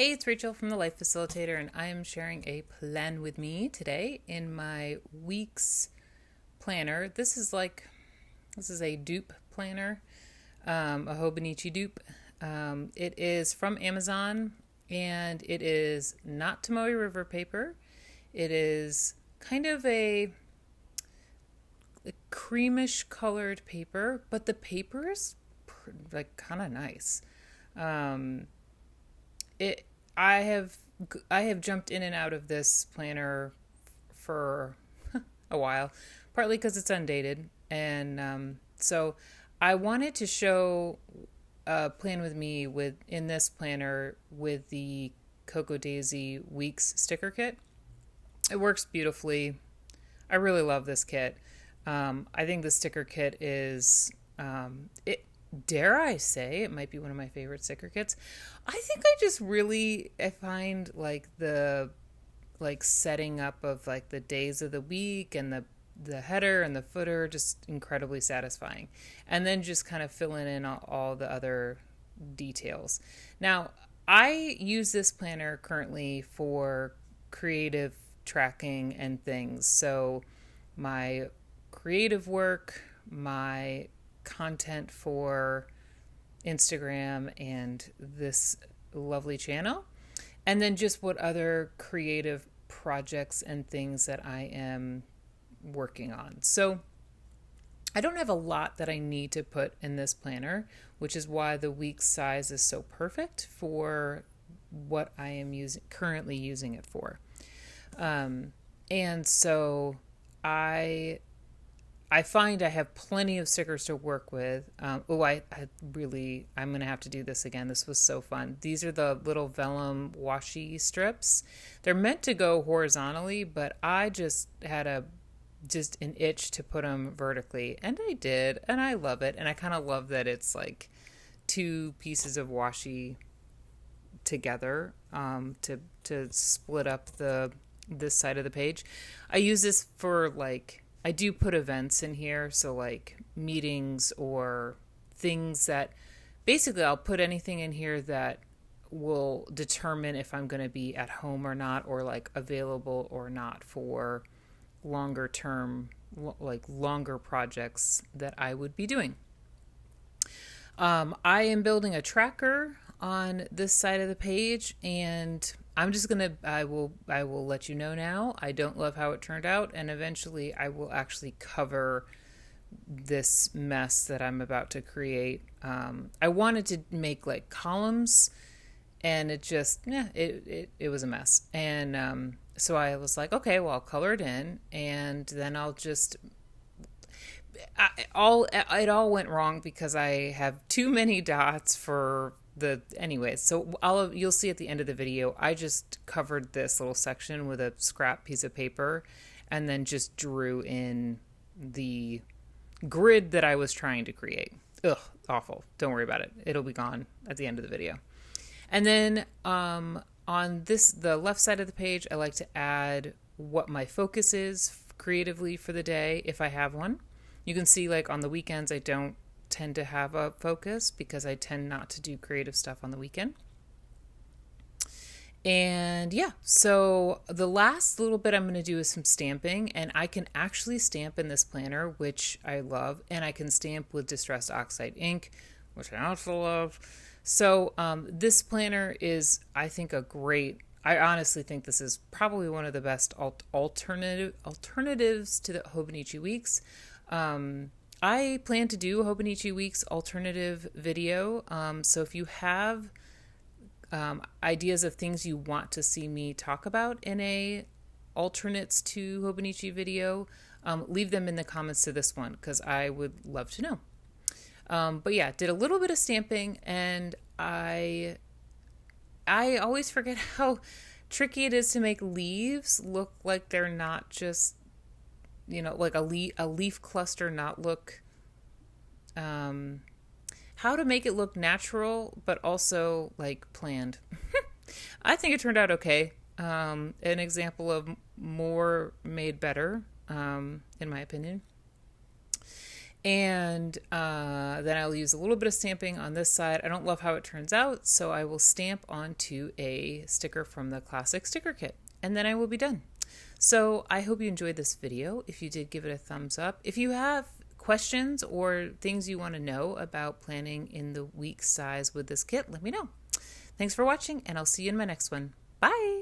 Hey, it's Rachel from the Life Facilitator, and I am sharing a plan with me today in my week's planner. This is a dupe planner, a Hobonichi dupe. It is from Amazon, and it is not Tomoe River paper. It is kind of a creamish colored paper, but the paper is like kind of nice. Um, it I have I have jumped in and out of this planner for a while, partly because it's undated, and so I wanted to show a plan with me with in this planner with the Cocoa Daisy Weeks sticker kit. It works beautifully. I really love this kit. I think the sticker kit is it. Dare I say it might be one of my favorite sticker kits. I think I find like the setting up of like the days of the week and the header and the footer just incredibly satisfying, and then just kind of filling in all the other details. Now, I use this planner currently for creative tracking and things. So my creative work, my content for Instagram and this lovely channel, and then just what other creative projects and things that I am working on. So I don't have a lot that I need to put in this planner, which is why the week size is so perfect for what I am currently using it for. And so I find I have plenty of stickers to work with. I'm going to have to do this again. This was so fun. These are the little vellum washi strips. They're meant to go horizontally, but I just had an itch to put them vertically, and I did, and I love it. And I kind of love that it's like two pieces of washi together to split up this side of the page. I use this for I do put events in here, so like meetings or things that basically I'll put anything in here that will determine if I'm going to be at home or not, or like available or not for longer term, like longer projects that I would be doing. I am building a tracker on this side of the page, and I will let you know now. I don't love how it turned out, and eventually I will actually cover this mess that I'm about to create. I wanted to make like columns, and it just, it was a mess. And so I was like, okay, well, I'll color it in, and then I'll just it all went wrong because I have too many dots for anyways. So you'll see at the end of the video, I just covered this little section with a scrap piece of paper and then just drew in the grid that I was trying to create. Ugh, awful. Don't worry about it. It'll be gone at the end of the video. And then on the left side of the page, I like to add what my focus is creatively for the day, if I have one. You can see like on the weekends, I don't tend to have a focus because I tend not to do creative stuff on the weekend. And yeah, so the last little bit I'm going to do is some stamping, and I can actually stamp in this planner, which I love, and I can stamp with distressed oxide ink, which I also love. So this planner is, I think, I honestly think this is probably one of the best alternatives to the Hobonichi Weeks. I plan to do a Hobonichi Weeks alternative video. So if you have ideas of things you want to see me talk about in a alternates to Hobonichi video, leave them in the comments to this one because I would love to know. But yeah, did a little bit of stamping, and I always forget how tricky it is to make leaves look like they're not just, like a leaf cluster not look, how to make it look natural, but also like planned. I think it turned out okay. An example of more made better, in my opinion. And then I'll use a little bit of stamping on this side. I don't love how it turns out, so I will stamp onto a sticker from the classic sticker kit, and then I will be done. So I hope you enjoyed this video. If you did, give it a thumbs up. If you have questions or things you want to know about planning in the week size with this kit, let me know. Thanks for watching, and I'll see you in my next one. Bye!